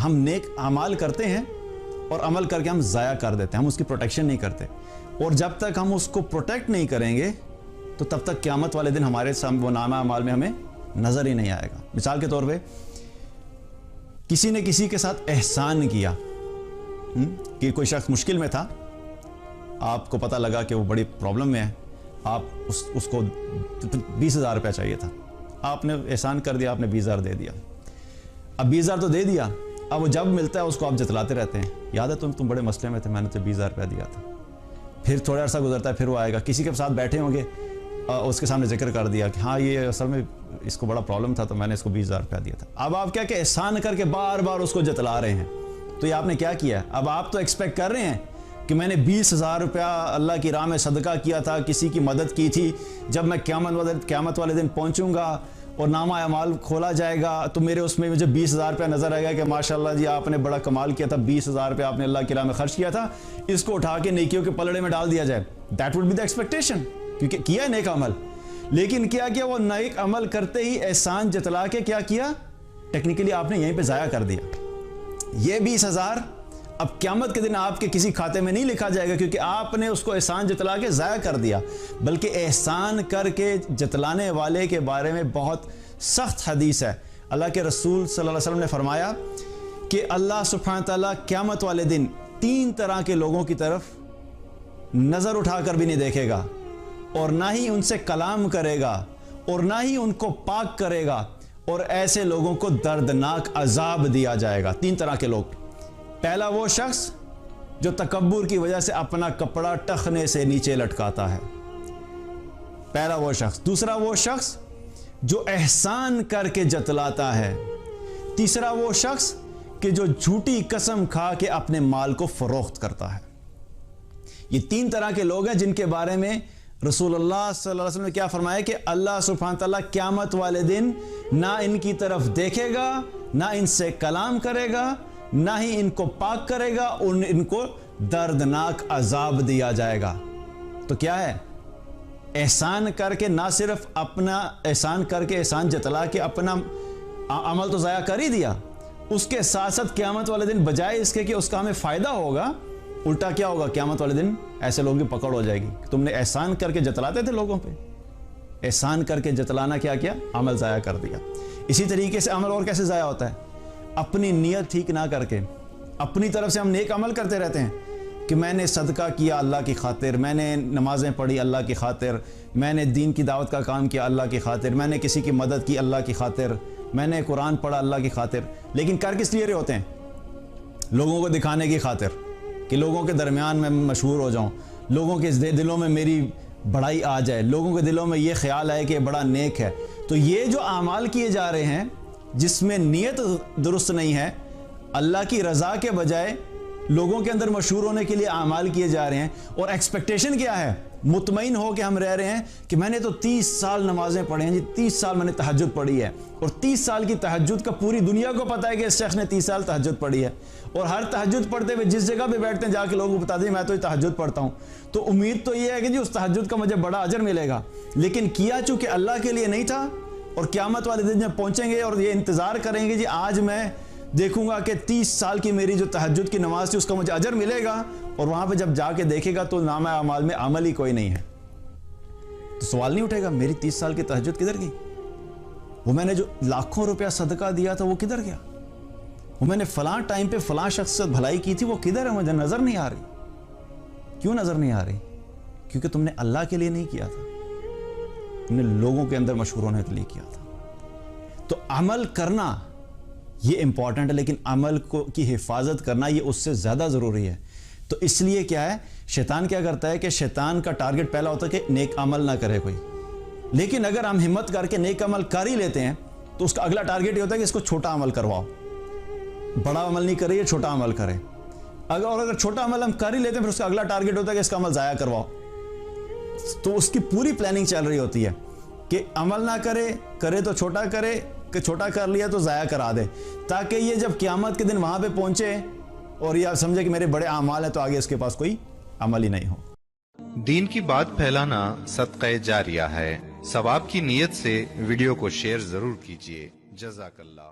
ہم نیک اعمال کرتے ہیں اور عمل کر کے ہم ضائع کر دیتے ہیں, ہم اس کی پروٹیکشن نہیں کرتے, اور جب تک ہم اس کو پروٹیکٹ نہیں کریں گے تو تب تک قیامت والے دن ہمارے وہ نامہ اعمال میں ہمیں نظر ہی نہیں آئے گا. مثال کے طور پہ کسی نے کسی کے ساتھ احسان کیا, کہ کوئی شخص مشکل میں تھا, آپ کو پتہ لگا کہ وہ بڑی پرابلم میں ہے, آپ اس کو 20,000 روپیہ چاہیے تھا, آپ نے احسان کر دیا, آپ نے 20,000 دے دیا. اب 20,000 تو دے دیا, اب وہ جب ملتا ہے اس کو آپ جتلاتے رہتے ہیں, یاد ہے تم بڑے مسئلے میں تھے, میں نے تو 20,000 روپیہ دیا تھا. پھر تھوڑا عرصہ گزرتا ہے, پھر وہ آئے گا, کسی کے ساتھ بیٹھے ہوں گے, اس کے سامنے ذکر کر دیا کہ ہاں یہ اصل میں اس کو بڑا پرابلم تھا تو میں نے اس کو 20,000 روپیہ دیا تھا. اب آپ کیا کہ احسان کر کے بار بار اس کو جتلا رہے ہیں, تو یہ آپ نے کیا کیا ہے؟ اب آپ تو ایکسپیکٹ کر رہے ہیں کہ میں نے 20,000 روپیہ اللہ کی راہ میں صدقہ کیا تھا, کسی کی مدد کی تھی, جب میں قیامت والے دن پہنچوں گا اور نامہ اعمال کھولا جائے گا تو میرے اس میں مجھے 20,000 روپیہ نظر آئے گا کہ ماشاءاللہ جی آپ نے بڑا کمال کیا تھا, 20,000 روپیہ آپ نے اللہ کی راہ میں خرچ کیا تھا, اس کو اٹھا کے نیکیوں کے پلڑے میں ڈال دیا جائے. That would be the expectation, کیونکہ کیا ہے نیک عمل. لیکن کیا کیا وہ نیک عمل کرتے ہی احسان جتلا کے کیا کیا, ٹیکنیکلی آپ نے یہیں پہ ضائع کر دیا. یہ 20,000 اب قیامت کے دن آپ کے کسی کھاتے میں نہیں لکھا جائے گا, کیونکہ آپ نے اس کو احسان جتلا کے ضائع کر دیا. بلکہ احسان کر کے جتلانے والے کے بارے میں بہت سخت حدیث ہے. اللہ کے رسول صلی اللہ علیہ وسلم نے فرمایا کہ اللہ سبحانہ تعالیٰ قیامت والے دن 3 طرح کے لوگوں کی طرف نظر اٹھا کر بھی نہیں دیکھے گا, اور نہ ہی ان سے کلام کرے گا, اور نہ ہی ان کو پاک کرے گا, اور ایسے لوگوں کو دردناک عذاب دیا جائے گا. 3 طرح کے لوگ. پہلا وہ شخص جو تکبر کی وجہ سے اپنا کپڑا ٹخنے سے نیچے لٹکاتا ہے, پہلا وہ شخص. دوسرا وہ شخص جو احسان کر کے جتلاتا ہے. تیسرا وہ شخص کہ جو جھوٹی قسم کھا کے اپنے مال کو فروخت کرتا ہے. یہ 3 طرح کے لوگ ہیں جن کے بارے میں رسول اللہ صلی اللہ علیہ وسلم نے کیا فرمایا کہ اللہ سبحانہ تعالیٰ قیامت والے دن نہ ان کی طرف دیکھے گا, نہ ان سے کلام کرے گا, نہ ہی ان کو پاک کرے گا, اور ان کو دردناک عذاب دیا جائے گا. تو کیا ہے؟ احسان کر کے نہ صرف اپنا احسان کر کے احسان جتلا کے اپنا عمل تو ضائع کر ہی دیا, اس کے ساتھ ساتھ قیامت والے دن بجائے اس کے کہ اس کا ہمیں فائدہ ہوگا, الٹا کیا ہوگا؟ قیامت والے دن ایسے لوگوں کی پکڑ ہو جائے گی. تم نے احسان کر کے جتلاتے تھے لوگوں پہ, احسان کر کے جتلانا کیا کیا؟ عمل ضائع کر دیا. اسی طریقے سے عمل اور کیسے ضائع ہوتا ہے؟ اپنی نیت ٹھیک نہ کر کے اپنی طرف سے ہم نیک عمل کرتے رہتے ہیں کہ میں نے صدقہ کیا اللہ کی خاطر, میں نے نمازیں پڑھی اللہ کی خاطر, میں نے دین کی دعوت کا کام کیا اللہ کی خاطر, میں نے کسی کی مدد کی اللہ کی خاطر, میں نے قرآن پڑھا اللہ کی خاطر. لیکن کر کس لیے رہے ہوتے ہیں؟ لوگوں کو دکھانے کی خاطر, کہ لوگوں کے درمیان میں مشہور ہو جاؤں, لوگوں کے دلوں میں میری بڑائی آ جائے, لوگوں کے دلوں میں یہ خیال آئے کہ بڑا نیک ہے. تو یہ جو اعمال کیے جا رہے ہیں جس میں نیت درست نہیں ہے, اللہ کی رضا کے بجائے لوگوں کے اندر مشہور ہونے کے لیے اعمال کیے جا رہے ہیں, اور ایکسپیکٹیشن کیا ہے؟ مطمئن ہو کہ ہم رہ رہے ہیں کہ میں نے تو 30 سال نمازیں پڑھی ہیں جی, 30 سال میں نے تہجد پڑھی ہے, اور 30 سال کی تہجد کا پوری دنیا کو پتہ ہے کہ اس شخص نے 30 سال تہجد پڑھی ہے, اور ہر تہجد پڑھتے ہوئے جس جگہ پہ بیٹھتے ہیں جا کے لوگوں کو بتا دیں میں تو یہ تہجد پڑھتا ہوں, تو امید تو یہ ہے کہ جی اس تہجد کا مجھے بڑا اجر ملے گا. لیکن کیا چونکہ اللہ کے لیے نہیں تھا, اور قیامت والے دن جب پہنچیں گے اور یہ انتظار کریں گے جی آج میں دیکھوں گا کہ 30 سال کی میری جو تہجد کی نماز تھی اس کا مجھے اجر ملے گا, اور وہاں پہ جب جا کے دیکھے گا تو نامہ اعمال میں عمل ہی کوئی نہیں ہے, تو سوال نہیں اٹھے گا میری 30 سال کی تہجد کدھر گئی؟ وہ میں نے جو لاکھوں روپیہ صدقہ دیا تھا وہ کدھر گیا؟ وہ میں نے فلاں ٹائم پہ فلاں شخص سے بھلائی کی تھی وہ کدھر ہے؟ مجھے نظر نہیں آ رہی. کیوں نظر نہیں آ رہی؟ کیونکہ تم نے اللہ کے لیے نہیں کیا تھا, تم نے لوگوں کے اندر مشہور ہونے کے لیے کیا تھا. تو عمل کرنا یہ امپورٹنٹ ہے, لیکن عمل کی حفاظت کرنا یہ اس سے زیادہ ضروری ہے. تو اس لیے کیا ہے, شیطان کیا کرتا ہے کہ شیطان کا ٹارگٹ پہلا ہوتا ہے کہ نیک عمل نہ کرے کوئی, لیکن اگر ہم ہمت کر کے نیک عمل کر ہی لیتے ہیں تو اس کا اگلا ٹارگٹ یہ ہوتا ہے کہ اس کو چھوٹا عمل کرواؤ, بڑا عمل نہیں کرے, یہ چھوٹا عمل کرے. اگر چھوٹا عمل ہم کر ہی لیتے ہیں پھر اس کا اگلا ٹارگٹ ہوتا ہے کہ اس کا عمل ضائع کرواؤ. تو اس کی پوری پلاننگ چل رہی ہوتی ہے کہ عمل نہ کرے تو چھوٹا کرے, کہ چھوٹا کر لیا تو ضائع کرا دے, تاکہ یہ جب قیامت کے دن وہاں پہ پہنچے اور یہ سمجھے کہ میرے بڑے اعمال ہیں تو آگے اس کے پاس کوئی عمل ہی نہیں ہو. دین کی بات پھیلانا صدقہ جاریہ ہے. ثواب کی نیت سے ویڈیو کو شیئر ضرور کیجیے. جزاک اللہ.